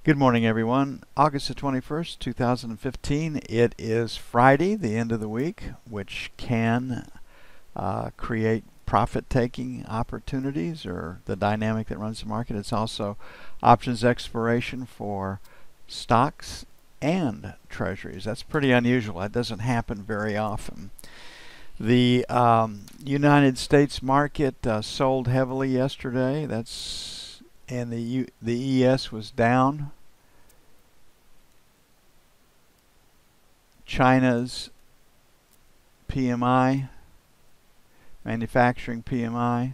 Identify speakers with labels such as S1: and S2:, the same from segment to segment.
S1: Good morning, everyone. August the 21st, 2015. It is Friday, the end of the week, which can create profit-taking opportunities or the dynamic that runs the market. It's also options expiration for stocks and treasuries. That's pretty unusual. That doesn't happen very often. The United States market sold heavily yesterday. And the ES was down. China's PMI, manufacturing PMI,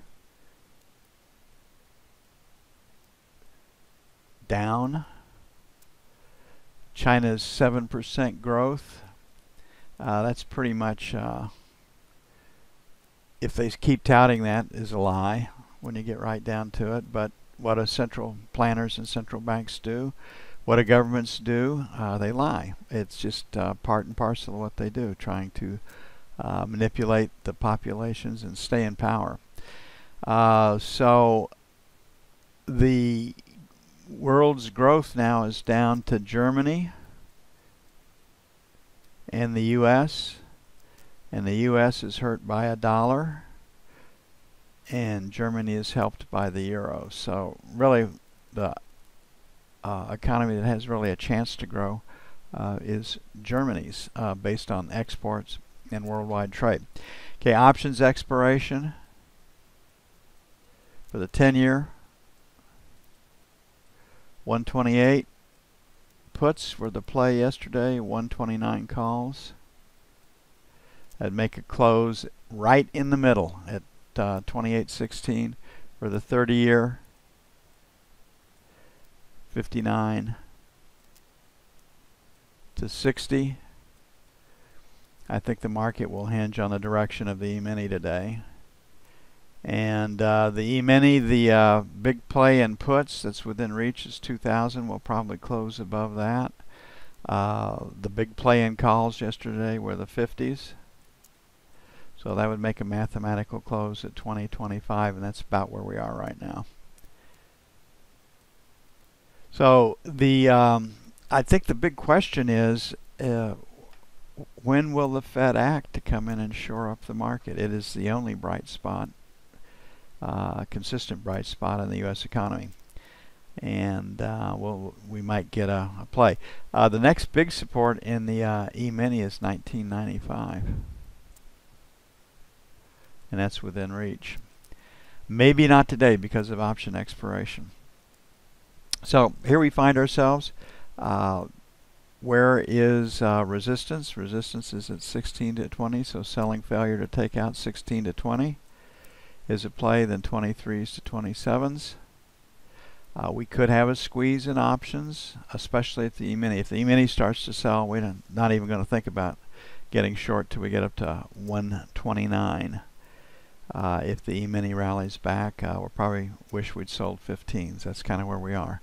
S1: down. China's 7% growth. That's pretty much, if they keep touting that, is a lie when you get right down to it. But what do central planners and central banks do? What do governments do? They lie. It's just part and parcel of what they do, trying to manipulate the populations and stay in power. So the world's growth now is down to Germany and the U.S. And the U.S. is hurt by $1, and Germany is helped by the euro. So really, the economy that has really a chance to grow is Germany's, based on exports and worldwide trade. Okay, options expiration for the 10-year, 128. Puts were the play yesterday, 129 calls. That'd make a close right in the middle at 28.16 for the 30-year. 59 to 60. I think the market will hinge on the direction of the E-mini today. And the E-mini, the big play in puts that's within reach is 2,000. Will probably close above that. The big play in calls yesterday were the 50s. So that would make a mathematical close at 2025, and that's about where we are right now. So I think the big question is, when will the Fed act to come in and shore up the market? It is the only bright spot, consistent bright spot in the U.S. economy. And we might get a play. The next big support in the E-mini is 1995. And that's within reach. Maybe not today because of option expiration. So here we find ourselves. Where is resistance? Resistance is at 16 to 20, so selling failure to take out 16 to 20 is a play, then 23s to 27s. We could have a squeeze in options, especially at the E-mini. If the E-mini starts to sell, we're not even going to think about getting short till we get up to 129. If the E-mini rallies back, we'll probably wish we'd sold 15s. That's kind of where we are.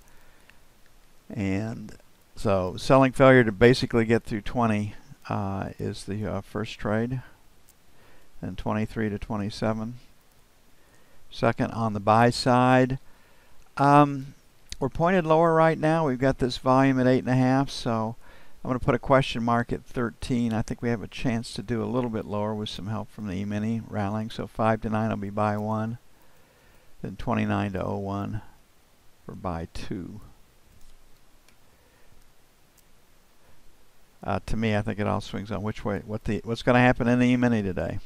S1: And so selling failure to basically get through 20 is the first trade, and 23 to 27. Second, on the buy side, we're pointed lower right now. We've got this volume at 8.5, so I'm going to put a question mark at 13. I think we have a chance to do a little bit lower with some help from the E-mini rallying. So 5 to 9 will be buy 1, then 29 to 01 for buy 2. To me, I think it all swings on which way, what's going to happen in the E-mini today.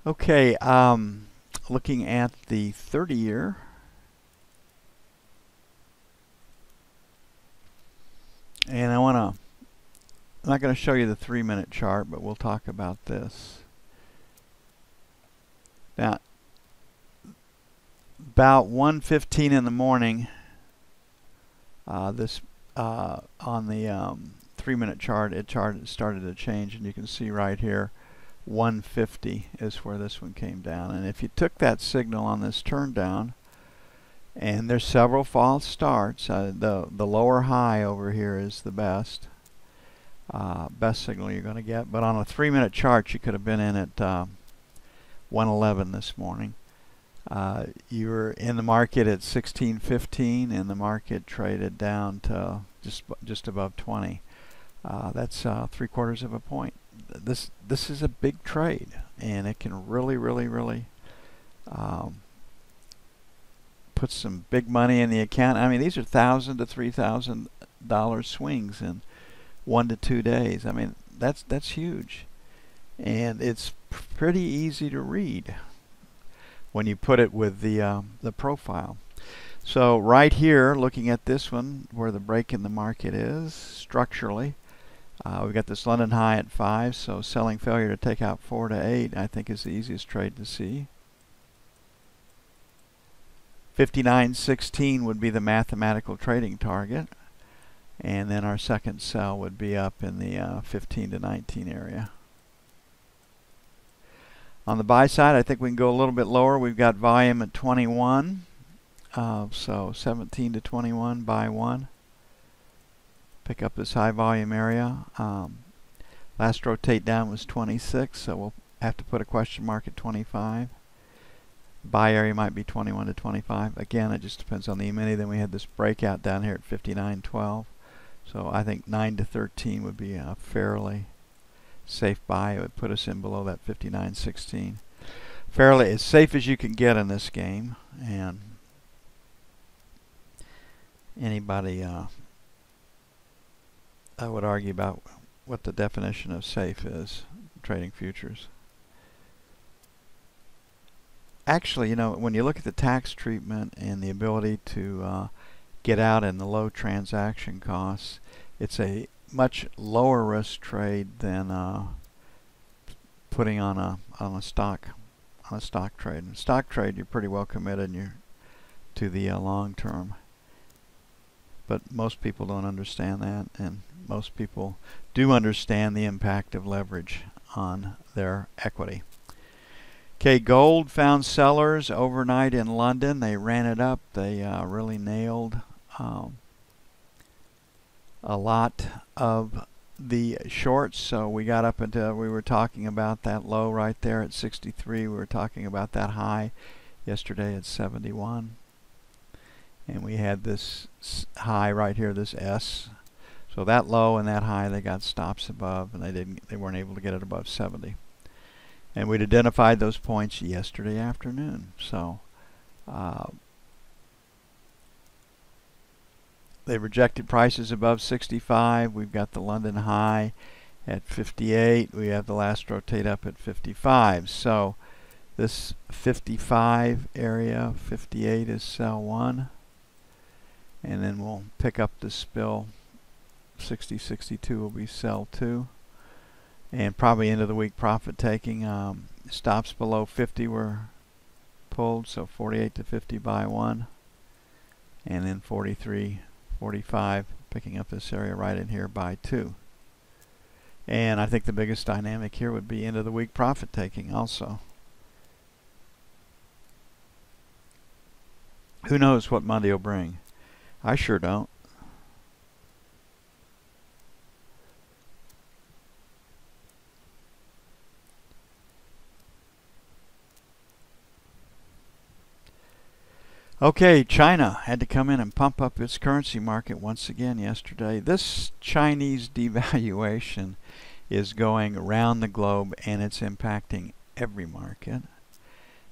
S1: Okay, looking at the 30-year. And I'm not going to show you the 3-minute chart, but we'll talk about this. Now, about 1:15 in the morning, on the 3-minute chart, it started to change, and you can see right here, 150 is where this one came down. And if you took that signal on this turn down, and there's several false starts, the lower high over here is the best signal you're going to get. But on a 3-minute chart, you could have been in at 111 this morning. You were in the market at 16.15, and the market traded down to just above 20. That's 3/4 of a point. This is a big trade, and it can really put some big money in the account. I mean, these are $1,000 to $3,000 swings in 1 to 2 days. I mean, that's huge, and it's pretty easy to read when you put it with the profile. So right here, looking at this one, where the break in the market is structurally, we've got this London high at 5, so selling failure to take out 4 to 8, I think, is the easiest trade to see. 59.16 would be the mathematical trading target, and then our second sell would be up in the 15 to 19 area. On the buy side, I think we can go a little bit lower. We've got volume at 21, so 17 to 21, buy 1. Pick up this high volume area. Last rotate down was 26, so we'll have to put a question mark at 25. Buy area might be 21 to 25. Again, it just depends on the E-mini. Then we had this breakout down here at 59.12. So I think 9 to 13 would be a fairly safe buy. It would put us in below that 59.16. Fairly as safe as you can get in this game. And anybody, I would argue about what the definition of safe is, trading futures. Actually, you know, when you look at the tax treatment and the ability to get out in the low transaction costs, it's a much lower risk trade than putting on a stock trade. In stock trade, you're pretty well committed to the long term. But most people don't understand that, and most people do understand the impact of leverage on their equity. Okay, gold found sellers overnight in London. They ran it up. They really nailed a lot of the shorts. So we got up until we were talking about that low right there at 63. We were talking about that high yesterday at 71. And we had this high right here, this S. So that low and that high, they got stops above, and they weren't able to get it above 70. And we'd identified those points yesterday afternoon. So they rejected prices above 65. We've got the London high at 58. We have the last rotate up at 55. So this 55 area, 58 is sell 1. And then we'll pick up the spill. 60, 62 will be sell 2. And probably end of the week profit taking. Stops below 50 were pulled, so 48 to 50 buy 1. And then 43, 45 picking up this area right in here buy 2. And I think the biggest dynamic here would be end of the week profit taking also. Who knows what Monday will bring? I sure don't. Okay, China had to come in and pump up its currency market once again yesterday. This Chinese devaluation is going around the globe, and it's impacting every market,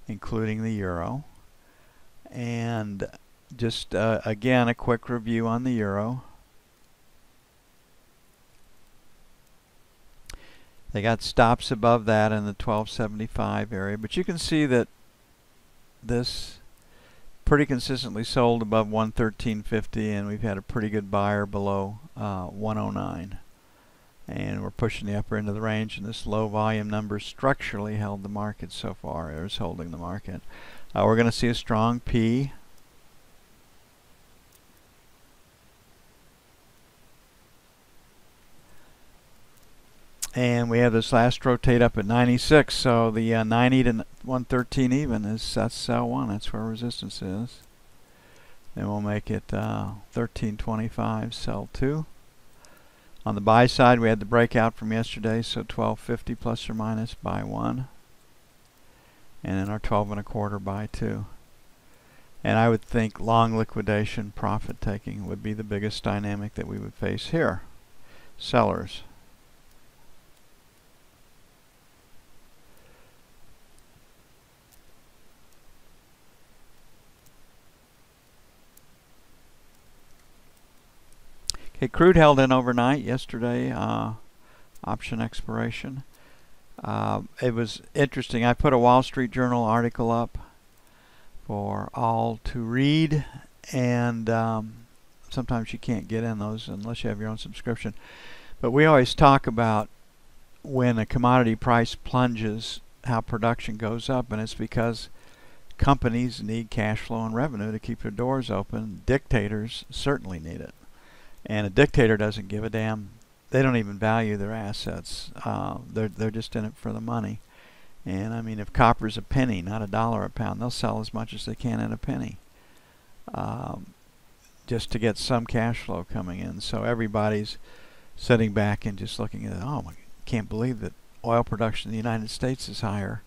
S1: including the euro. And just again, a quick review on the euro. They got stops above that in the 1275 area, but you can see that this pretty consistently sold above 113.50, and we've had a pretty good buyer below 109. And we're pushing the upper end of the range, and this low volume number structurally held the market so far, or is holding the market. We're going to see a strong P. And we have this last rotate up at 96, so the 90 to 113 even that's sell 1. That's where resistance is. Then we'll make it 13.25, sell 2. On the buy side, we had the breakout from yesterday, so 12.50 plus or minus, buy 1. and then our 12 and a quarter buy 2. And I would think long liquidation profit taking would be the biggest dynamic that we would face here. Sellers. Okay, crude held in overnight yesterday, option expiration. It was interesting. I put a Wall Street Journal article up for all to read, and sometimes you can't get in those unless you have your own subscription. But we always talk about when a commodity price plunges, how production goes up, and it's because companies need cash flow and revenue to keep their doors open. Dictators certainly need it. And a dictator doesn't give a damn. They don't even value their assets. They're just in it for the money. And I mean, if copper's a penny, not $1 a pound, they'll sell as much as they can at a penny, just to get some cash flow coming in. So everybody's sitting back and just looking at it. Oh, I can't believe that oil production in the United States is higher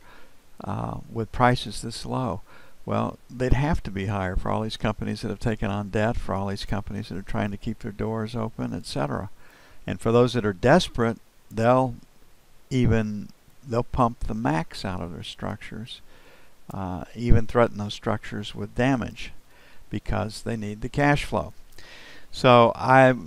S1: with prices this low. Well, they'd have to be higher for all these companies that have taken on debt, for all these companies that are trying to keep their doors open, etc. And for those that are desperate, they'll pump the max out of their structures, even threaten those structures with damage because they need the cash flow. So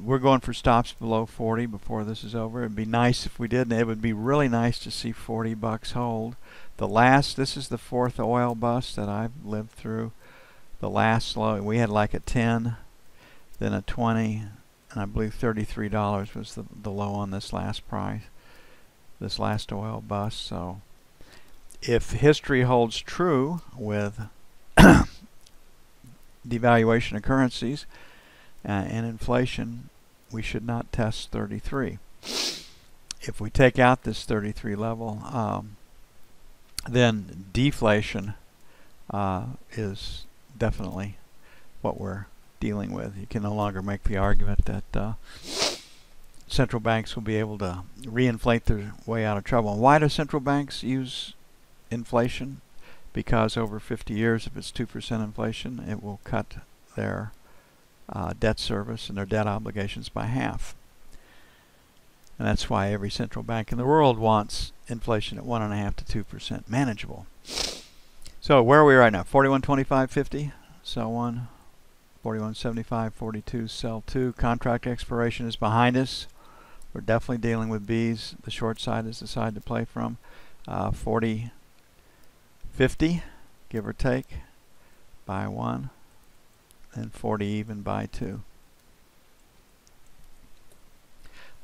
S1: we're going for stops below 40 before this is over. It'd be nice if we did, and it would be really nice to see 40 bucks hold. This is the 4th oil bust that I've lived through. The last low, we had like a 10, then a 20, and I believe $33 was the low on this last price, this last oil bust. So if history holds true with devaluation of currencies and inflation, we should not test 33. If we take out this 33 level, then deflation is definitely what we're dealing with. You can no longer make the argument that central banks will be able to reinflate their way out of trouble. And why do central banks use inflation? Because over 50 years, if it's 2% inflation, it will cut their debt service and their debt obligations by half. And that's why every central bank in the world wants inflation at 1.5 to 2% manageable. So where are we right now? 41.25.50, sell 1. 41.75.42, sell 2. Contract expiration is behind us. We're definitely dealing with B's. The short side is the side to play from. 40.50, give or take, buy 1, and 40 even, buy 2.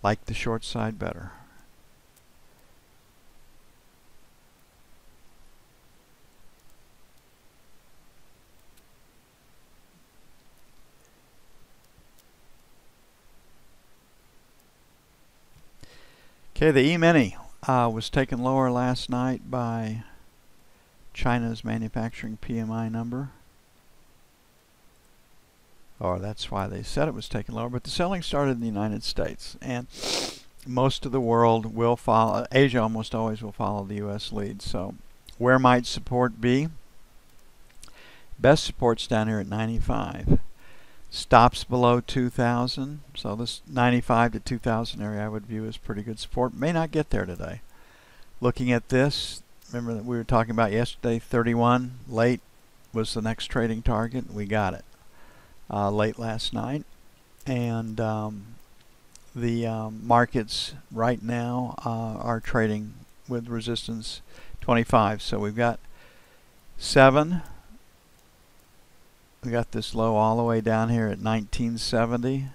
S1: Like the short side better. Okay, the E-mini was taken lower last night by China's manufacturing PMI number. Or that's why they said it was taken lower, but the selling started in the United States, and most of the world will follow. Asia almost always will follow the U.S. lead. So where might support be? Best support's down here at 95. Stops below 2,000. So this 95 to 2,000 area I would view as pretty good support. May not get there today. Looking at this, remember that we were talking about yesterday, 31 late was the next trading target. We got it late last night. And the markets right now are trading with resistance 25. So we've got 7. We got this low all the way down here at 1970.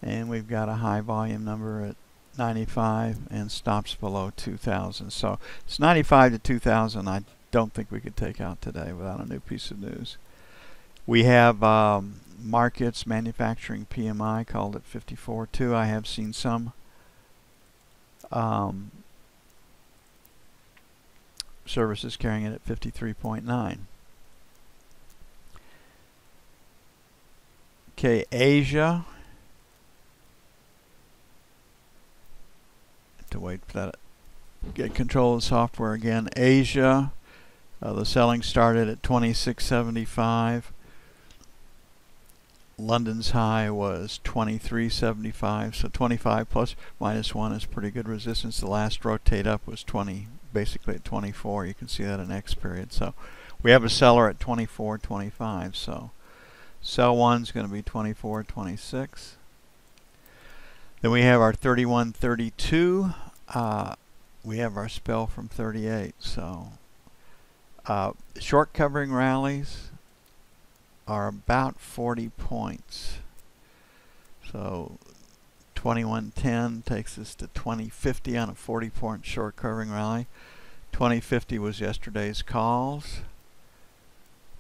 S1: And we've got a high volume number at 95 and stops below 2,000. So it's 95 to 2,000. I don't think we could take out today without a new piece of news. We have markets, manufacturing PMI called at 54.2. I have seen some services carrying it at 53.9. Okay, Asia. To wait for that get control of the software again. Asia, the selling started at 26.75. London's high was 23.75, so 25 plus minus 1 is pretty good resistance. The last rotate up was 20, basically at 24. You can see that in X period. So we have a seller at 24.25. So sell 1 is going to be 24.26. Then we have our 31.32. We have our spell from 38. So short covering rallies are about 40 points. So 21.10 takes us to 20.50 on a 40-point short covering rally. 20.50 was yesterday's calls.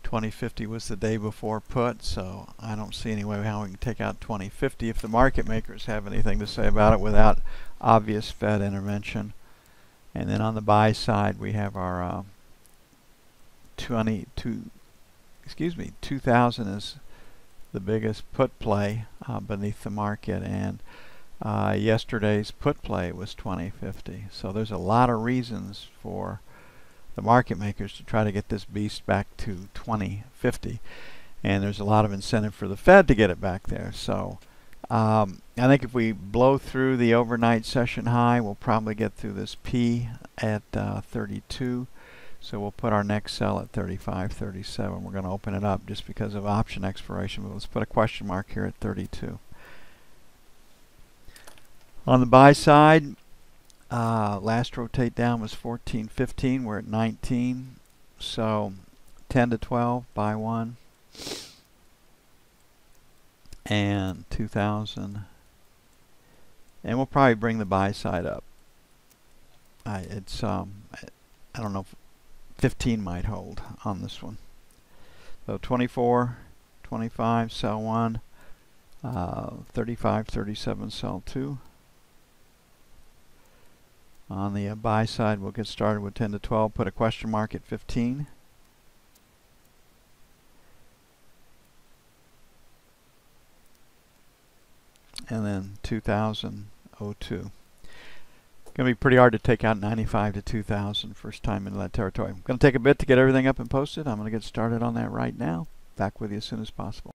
S1: 20.50 was the day before put, so I don't see any way how we can take out 20.50 if the market makers have anything to say about it without obvious Fed intervention. And then on the buy side we have our 2000 is the biggest put play beneath the market, and yesterday's put play was 20.50. So there's a lot of reasons for the market makers to try to get this beast back to 20.50, and there's a lot of incentive for the Fed to get it back there. So I think if we blow through the overnight session high, we'll probably get through this P at 32. So we'll put our next sell at 35.37. We're going to open it up just because of option expiration, but let's put a question mark here at 32. On the buy side, last rotate down was 14.15. We're at 19. So 10 to 12, buy 1. And 2000. And we'll probably bring the buy side up. I don't know if 15 might hold on this one. So 24, 25, sell 1, 35, 37, sell 2. On the buy side, we'll get started with 10 to 12, put a question mark at 15. And then 2002. Going to be pretty hard to take out 95 to 2000 first time into that territory. I'm going to take a bit to get everything up and posted. I'm going to get started on that right now. Back with you as soon as possible.